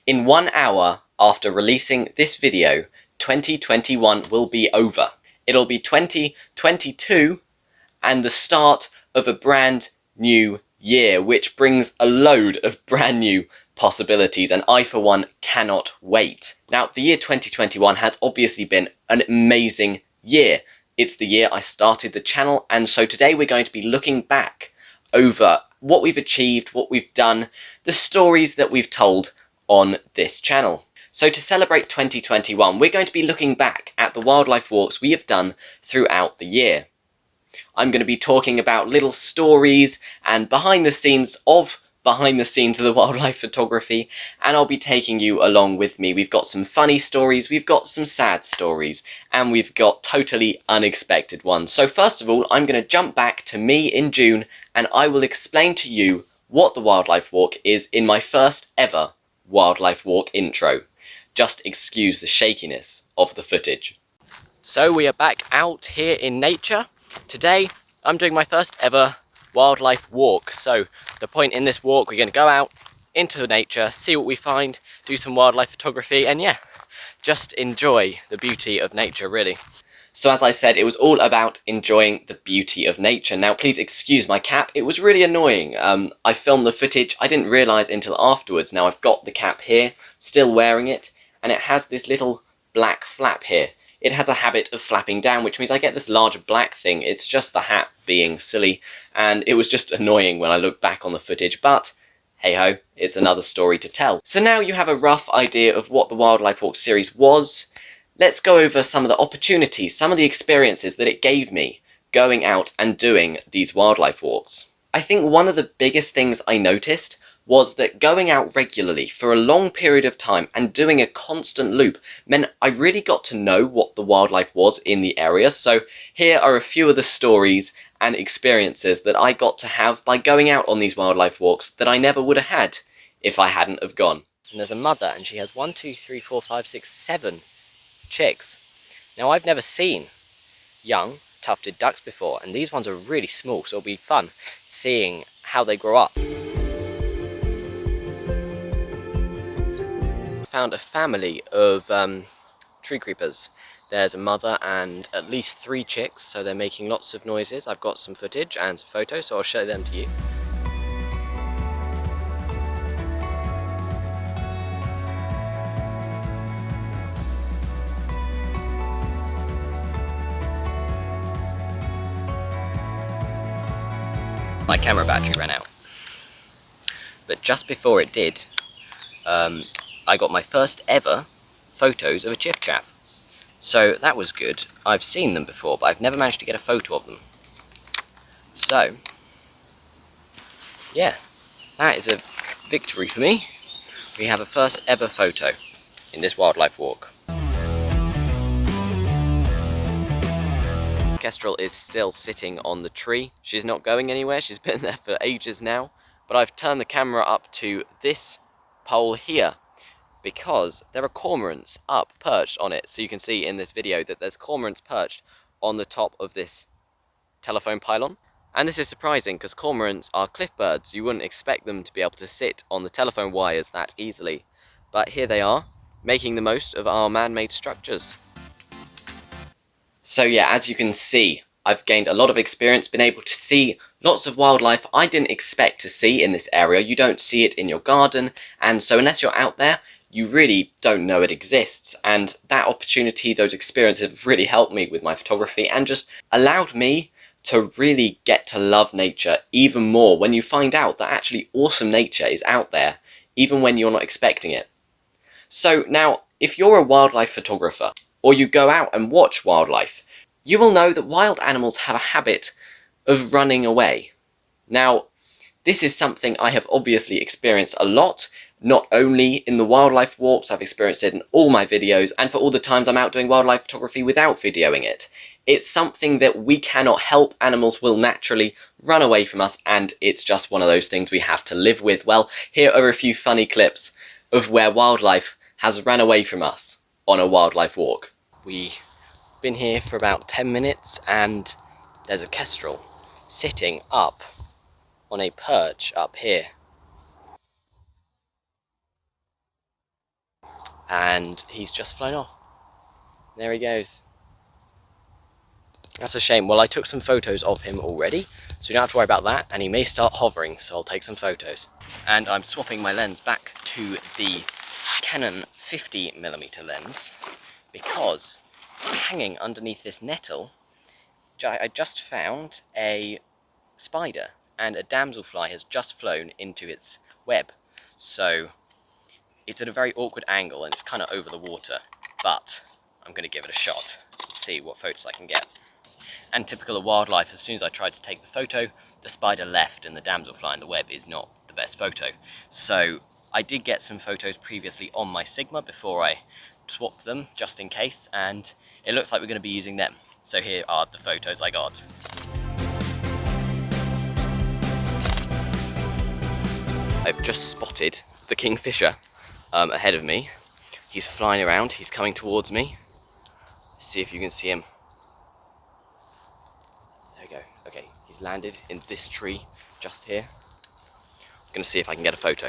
In 1 hour after releasing this video, 2021 will be over. It'll be 2022 and the start of a brand new year, which brings a load of brand new possibilities, and I for one cannot wait. Now, the year 2021 has obviously been an amazing year. It's the year I started the channel, and so today we're going to be looking back over what we've achieved, what we've done, the stories that we've told on this channel. So to celebrate 2021, we're going to be looking back at the wildlife walks we have done throughout the year. I'm going to be talking about little stories and behind the scenes of the wildlife photography, and I'll be taking you along with me. We've got some funny stories, we've got some sad stories, and we've got totally unexpected ones. So first of all, I'm going to jump back to me in June, and I will explain to you what the wildlife walk is in my first ever wildlife walk intro. Just excuse the shakiness of the footage. So we are back out here in nature. Today I'm doing my first ever wildlife walk. So the point in this walk, we're going to go out into nature, see what we find, do some wildlife photography, and yeah, just enjoy the beauty of nature really. So as I said, it was all about enjoying the beauty of nature. Now please excuse my cap, it was really annoying. I filmed the footage, I didn't realise until afterwards. Now I've got the cap here, still wearing it, and it has this little black flap here. It has a habit of flapping down, which means I get this large black thing. It's just the hat being silly, and it was just annoying when I look back on the footage, but hey-ho, it's another story to tell. So now you have a rough idea of what the Wildlife Walk series was. Let's go over some of the opportunities, some of the experiences that it gave me going out and doing these wildlife walks. I think one of the biggest things I noticed was that going out regularly for a long period of time and doing a constant loop meant I really got to know what the wildlife was in the area. So here are a few of the stories and experiences that I got to have by going out on these wildlife walks that I never would have had if I hadn't have gone. And there's a mother, and she has 7 chicks. Now I've never seen young tufted ducks before, and these ones are really small, so it'll be fun seeing how they grow up. Found a family of tree creepers. There's a mother and at least 3 chicks, so they're making lots of noises. I've got some footage and some photos, so I'll show them to you. My camera battery ran out. But just before it did, I got my first ever photos of a chiff-chaff. So that was good. I've seen them before, but I've never managed to get a photo of them. So, yeah, that is a victory for me. We have a first ever photo in this wildlife walk. Kestrel is still sitting on the tree. She's not going anywhere, she's been there for ages now. But I've turned the camera up to this pole here, because there are cormorants up perched on it. So you can see in this video that there's cormorants perched on the top of this telephone pylon. And this is surprising because cormorants are cliff birds. You wouldn't expect them to be able to sit on the telephone wires that easily. But here they are, making the most of our man-made structures. So yeah, as you can see, I've gained a lot of experience, been able to see lots of wildlife I didn't expect to see in this area. You don't see it in your garden, and so unless you're out there, you really don't know it exists. And that opportunity, those experiences have really helped me with my photography and just allowed me to really get to love nature even more when you find out that actually awesome nature is out there, even when you're not expecting it. So now, if you're a wildlife photographer, or you go out and watch wildlife, you will know that wild animals have a habit of running away. Now, this is something I have obviously experienced a lot, not only in the wildlife walks, I've experienced it in all my videos, and for all the times I'm out doing wildlife photography without videoing it. It's something that we cannot help. Animals will naturally run away from us, and it's just one of those things we have to live with. Well, here are a few funny clips of where wildlife has ran away from us on a wildlife walk. We've been here for about 10 minutes, and there's a kestrel sitting up on a perch up here. and he's just flown off. There he goes. That's a shame. Well, I took some photos of him already, so you don't have to worry about that, and he may start hovering, so I'll take some photos. And I'm swapping my lens back to the Canon 50mm lens, because hanging underneath this nettle, I just found a spider, and a damselfly has just flown into its web. So it's at a very awkward angle and it's kind of over the water, but I'm going to give it a shot and see what photos I can get. And typical of wildlife, as soon as I tried to take the photo, the spider left and the damselfly in the web is not the best photo. So I did get some photos previously on my Sigma before I swapped them, just in case, and it looks like we're going to be using them. So here are the photos I got. I've just spotted the kingfisher ahead of me. He's flying around, he's coming towards me. See if you can see him. There we go. Okay, he's landed in this tree just here. I'm gonna see if I can get a photo.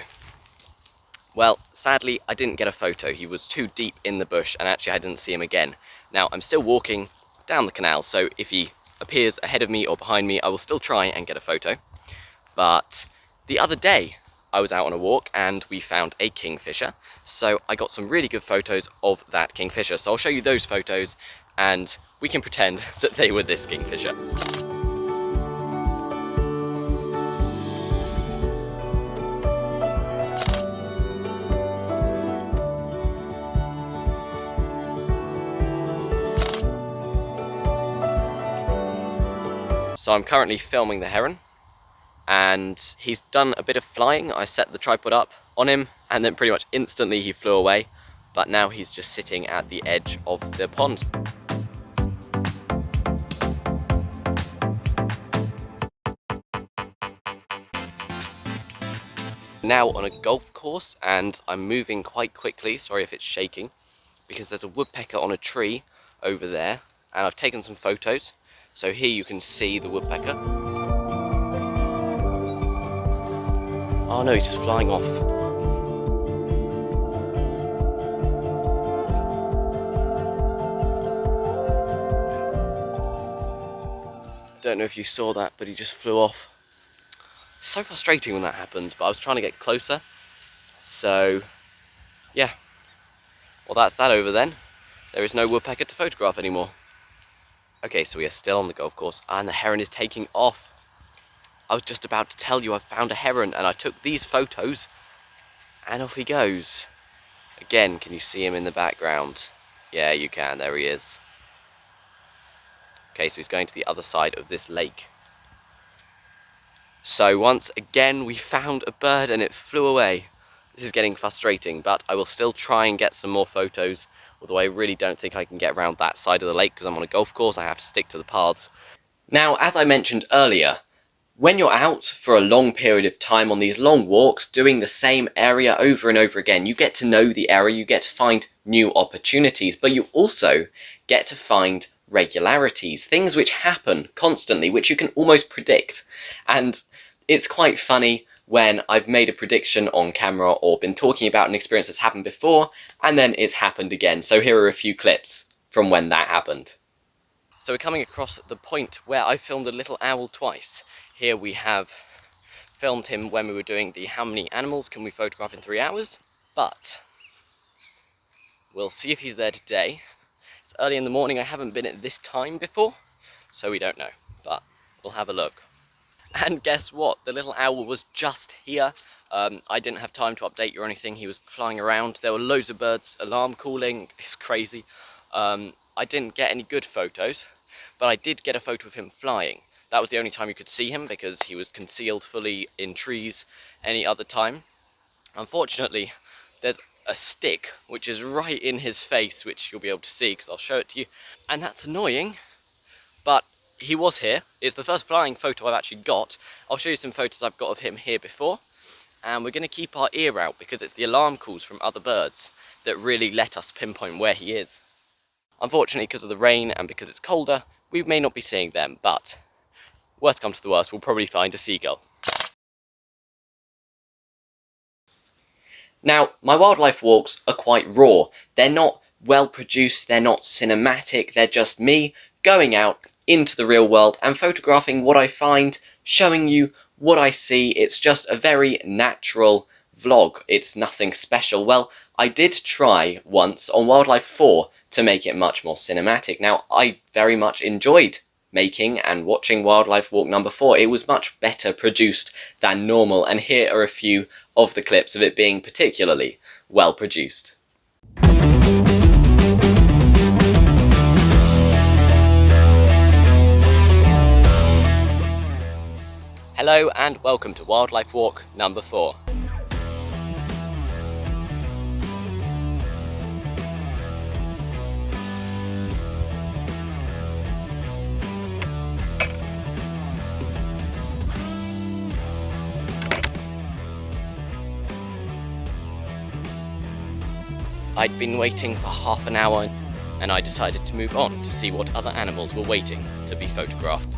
Well, sadly, I didn't get a photo. He was too deep in the bush, and actually I didn't see him again. Now, I'm still walking down the canal, so if he appears ahead of me or behind me, I will still try and get a photo. But the other day, I was out on a walk and we found a kingfisher, so I got some really good photos of that kingfisher. So I'll show you those photos and we can pretend that they were this kingfisher. So I'm currently filming the heron, and he's done a bit of flying. I set the tripod up on him and then pretty much instantly he flew away, but now he's just sitting at the edge of the pond. Now on a golf course, and I'm moving quite quickly, sorry if it's shaking, because there's a woodpecker on a tree over there, and I've taken some photos. So here you can see the woodpecker. Oh no, he's just flying off. Don't know if you saw that, but he just flew off. It's so frustrating when that happens, but I was trying to get closer. So, yeah. Well, that's that over then. There is no woodpecker to photograph anymore. Okay, so we are still on the golf course, and the heron is taking off. I was just about to tell you I found a heron, and I took these photos, and off he goes. Again, can you see him in the background? Yeah, you can, there he is. Okay, so he's going to the other side of this lake. So once again, we found a bird and it flew away. This is getting frustrating, but I will still try and get some more photos, although I really don't think I can get around that side of the lake because I'm on a golf course, I have to stick to the paths. Now, as I mentioned earlier, when you're out for a long period of time on these long walks, doing the same area over and over again, you get to know the area, you get to find new opportunities, but you also get to find regularities, things which happen constantly, which you can almost predict. And it's quite funny when I've made a prediction on camera or been talking about an experience that's happened before, and then it's happened again. So here are a few clips from when that happened. So we're coming across the point where I filmed a little owl twice. Here we have filmed him when we were doing the how many animals can we photograph in 3 hours, but we'll see if he's there today. It's early in the morning, I haven't been at this time before, so we don't know, but we'll have a look. And guess what? The little owl was just here. I didn't have time to update you or anything. He was flying around. There were loads of birds, alarm calling. It's crazy. I didn't get any good photos, but I did get a photo of him flying. That was the only time you could see him because he was concealed fully in trees any other time. Unfortunately, there's a stick which is right in his face, which you'll be able to see because I'll show it to you. And that's annoying, but he was here. It's the first flying photo I've actually got. I'll show you some photos I've got of him here before. And we're going to keep our ear out because it's the alarm calls from other birds that really let us pinpoint where he is. Unfortunately, because of the rain and because it's colder, we may not be seeing them, but worst comes to the worst, we'll probably find a seagull. Now, my wildlife walks are quite raw. They're not well produced, they're not cinematic, they're just me going out into the real world and photographing what I find, showing you what I see. It's just a very natural vlog. It's nothing special. Well, I did try once on Wildlife 4 to make it much more cinematic. Now, I very much enjoyed making and watching Wildlife Walk number 4. It was much better produced than normal, and here are a few of the clips of it being particularly well produced. Hello and welcome to Wildlife Walk number 4. I'd been waiting for half an hour and I decided to move on to see what other animals were waiting to be photographed.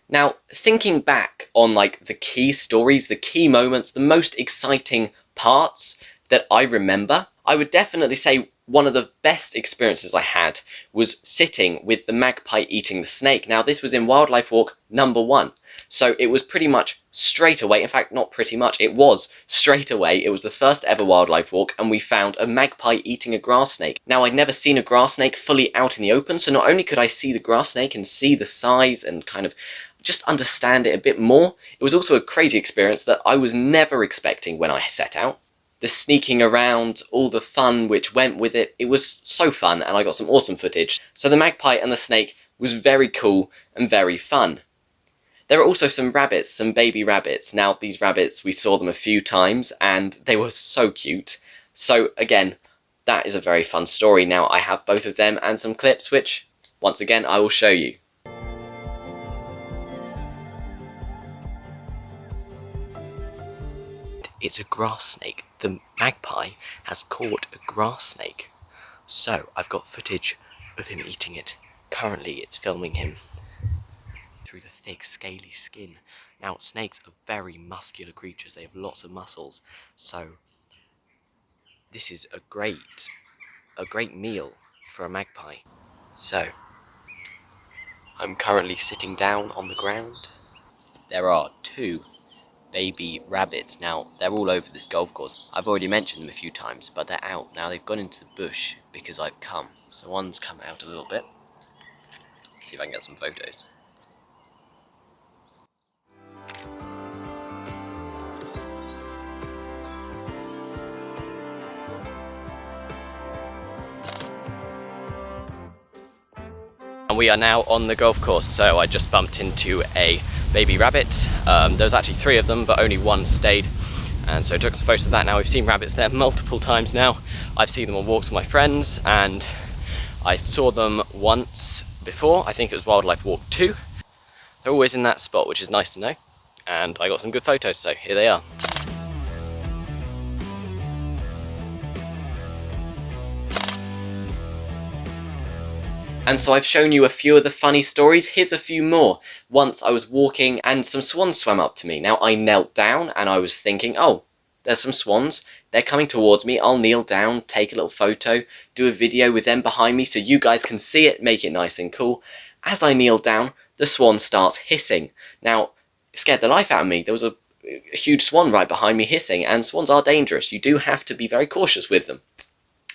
Now, thinking back on the key stories, the key moments, the most exciting parts that I remember, I would definitely say one of the best experiences I had was sitting with the magpie eating the snake. Now, this was in Wildlife Walk number 1. So it was pretty much straight away, in fact not pretty much, it was straight away, it was the first ever wildlife walk, and we found a magpie eating a grass snake. Now, I'd never seen a grass snake fully out in the open, so not only could I see the grass snake and see the size and kind of just understand it a bit more, it was also a crazy experience that I was never expecting when I set out. The sneaking around, all the fun which went with it, it was so fun, and I got some awesome footage. So the magpie and the snake was very cool and very fun. There are also some rabbits, some baby rabbits. Now, these rabbits, we saw them a few times, and they were so cute. So, again, that is a very fun story. Now, I have both of them and some clips, which, once again, I will show you. It's a grass snake. The magpie has caught a grass snake. So, I've got footage of him eating it. Currently, it's filming him through the thick, scaly skin. Now, snakes are very muscular creatures. They have lots of muscles. So, this is a great meal for a magpie. So, I'm currently sitting down on the ground. There are 2 baby rabbits. Now, they're all over this golf course. I've already mentioned them a few times, but they're out. Now, they've gone into the bush because I've come. So one's come out a little bit. Let's see if I can get some photos. And we are now on the golf course, so I just bumped into a baby rabbit. There was actually 3 of them, but only 1 stayed. And so I took some photos of that. Now, we've seen rabbits there multiple times now. I've seen them on walks with my friends, and I saw them once before. I think it was Wildlife Walk 2. They're always in that spot, which is nice to know. And I got some good photos, so here they are. And so I've shown you a few of the funny stories. Here's a few more. Once I was walking and some swans swam up to me. Now, I knelt down and I was thinking, oh, there's some swans. They're coming towards me. I'll kneel down, take a little photo, do a video with them behind me so you guys can see it, make it nice and cool. As I kneel down, the swan starts hissing. Now, it scared the life out of me. There was a huge swan right behind me hissing, and swans are dangerous. You do have to be very cautious with them.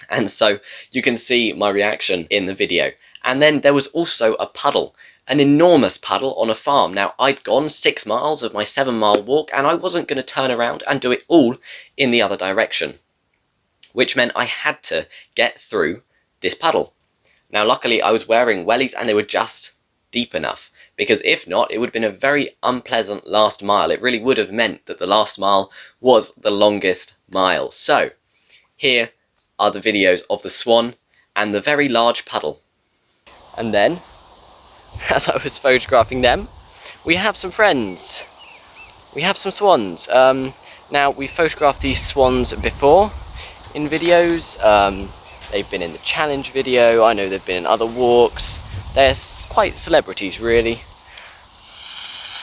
And so you can see my reaction in the video. And then there was also a puddle, an enormous puddle on a farm. Now, I'd gone 6 miles of my 7-mile walk, and I wasn't going to turn around and do it all in the other direction, which meant I had to get through this puddle. Now, luckily, I was wearing wellies, and they were just deep enough, because if not, it would have been a very unpleasant last mile. It really would have meant that the last mile was the longest mile. So, here are the videos of the swan and the very large puddle. And then, as I was photographing them, we have some friends. We have some swans. Now, we photographed these swans before in videos. They've been in the challenge video, I know they've been in other walks. They're quite celebrities, really.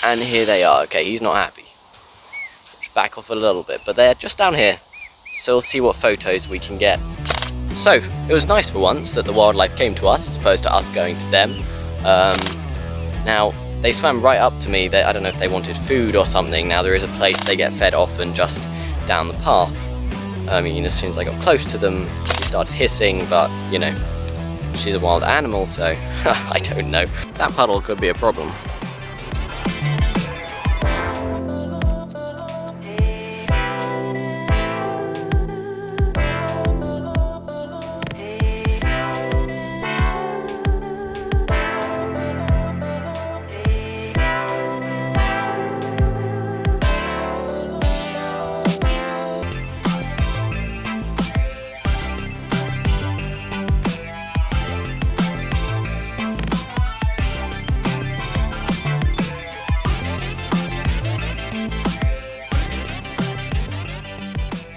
And here they are. Okay, he's not happy. Just back off a little bit, but they're just down here. So we'll see what photos we can get. So, it was nice for once that the wildlife came to us as opposed to us going to them. Now, they swam right up to me. I don't know if they wanted food or something. Now, there is a place they get fed often just down the path. I mean, as soon as I got close to them, she started hissing, but, you know, she's a wild animal, so I don't know. That puddle could be a problem.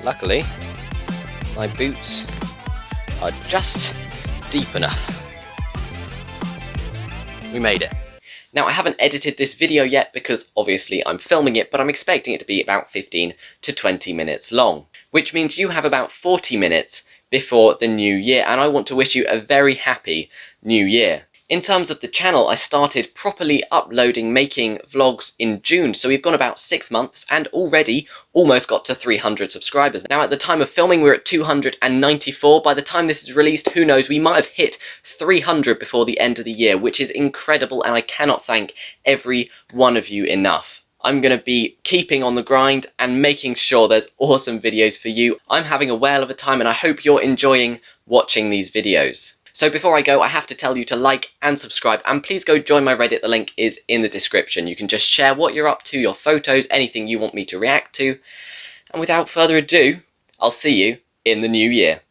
Luckily, my boots are just deep enough. We made it. Now, I haven't edited this video yet because obviously I'm filming it, but I'm expecting it to be about 15 to 20 minutes long, which means you have about 40 minutes before the new year, and I want to wish you a very happy new year. In terms of the channel, I started properly uploading, making vlogs in June, so we've gone about 6 months and already almost got to 300 subscribers. Now, at the time of filming, we're at 294. By the time this is released, who knows, we might have hit 300 before the end of the year, which is incredible, and I cannot thank every one of you enough. I'm going to be keeping on the grind and making sure there's awesome videos for you. I'm having a whale of a time, and I hope you're enjoying watching these videos. So before I go, I have to tell you to like and subscribe, and please go join my Reddit. The link is in the description. You can just share what you're up to, your photos, anything you want me to react to. And without further ado, I'll see you in the new year.